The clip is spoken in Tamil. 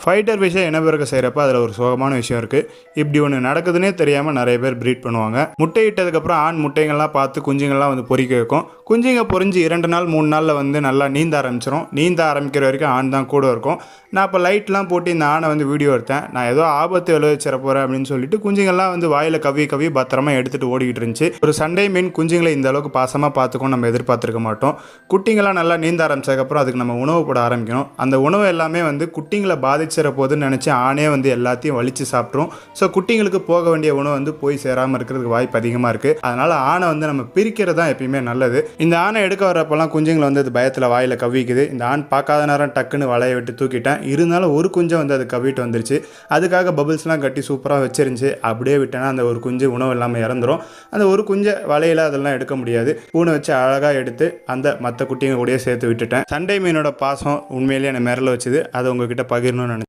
ஃபைட்டர் ஃபிஷ்ஷை இனப்பெருக்கம் செய்கிறப்ப அதில் ஒரு சோகமான விஷயம் இருக்குது. இப்படி ஒன்று நடக்குதுன்னே தெரியாமல் நிறைய பேர் ப்ரீட் பண்ணுவாங்க. முட்டையிட்டதுக்கப்புறம் ஆண் முட்டைங்கள்லாம் பார்த்து குஞ்சுங்கள்லாம் வந்து பொறிக்க வைக்கும். குஞ்சுங்க பொறிஞ்சு 2 நாள் 3 நாளில் வந்து நல்லா நீந்த ஆரம்பிச்சிடும். நீந்த ஆரம்பிக்கிற வரைக்கும் ஆண் தான் கூட இருக்கும். நான் இப்போ லைட்லாம் போட்டு இந்த ஆணை வந்து வீடியோ எடுத்தேன். நான் ஏதோ ஆபத்து விளைவிச்சிட போகிறேன் அப்படின்னு சொல்லிட்டு குஞ்சுங்கள்லாம் வந்து வாயில் கவி பத்திரமா எடுத்துகிட்டு ஓடிக்கிட்டு இருந்துச்சு. ஒரு சண்டை மீன் குஞ்சுங்களை இந்த அளவுக்கு பாசமாக பார்த்துக்கும் நம்ம எதிர்பார்த்துருக்க மாட்டோம். குட்டிங்களாம் நல்லா நீந்த ஆரம்பிச்சதுக்கப்புறம் அதுக்கு நம்ம உணவு போட ஆரம்பிக்கணும். அந்த உணவு எல்லாமே வந்து குட்டிங்களை பாதிச்சிட போதுன்னு நினச்சி ஆணே வந்து எல்லாத்தையும் வலிச்சு சாப்பிட்ரும். ஸோ குட்டிங்களுக்கு போக வேண்டிய உணவு வந்து போய் சேராமல் இருக்கிறதுக்கு வாய்ப்பு அதிகமாக இருக்குது. அதனால் ஆணை வந்து நம்ம பிரிக்கிறது தான் எப்பயுமே நல்லது. இந்த ஆணை எடுக்க வரப்பெல்லாம் குஞ்சுங்களை வந்து அது பயத்தில் வாயில் கவ்விக்குது. இந்த ஆண் பார்க்காத நேரம் டக்குன்னு வலையை விட்டு தூக்கிட்டேன். இருந்தாலும் ஒரு குஞ்சை வந்து அது கவ்விட்டு வந்துருச்சு. அதுக்காக பபிள்ஸ்லாம் கட்டி சூப்பராக வச்சிருந்துச்சு. அப்படியே விட்டேன்னா அந்த ஒரு குஞ்சு உணவு இல்லாமல் இறந்துடும். அந்த ஒரு குஞ்சை வலையில் அதெல்லாம் எடுக்க முடியாது. பூனை வச்சு அழகாக எடுத்து அந்த மற்ற குட்டிங்க கூடயே சேர்த்து விட்டுட்டேன். சண்டை மீனோட பாசம் உண்மையிலேயே என்னை மிரள வச்சுது. அதை உங்ககிட்ட பகிரணும்னு நினைச்சேன்.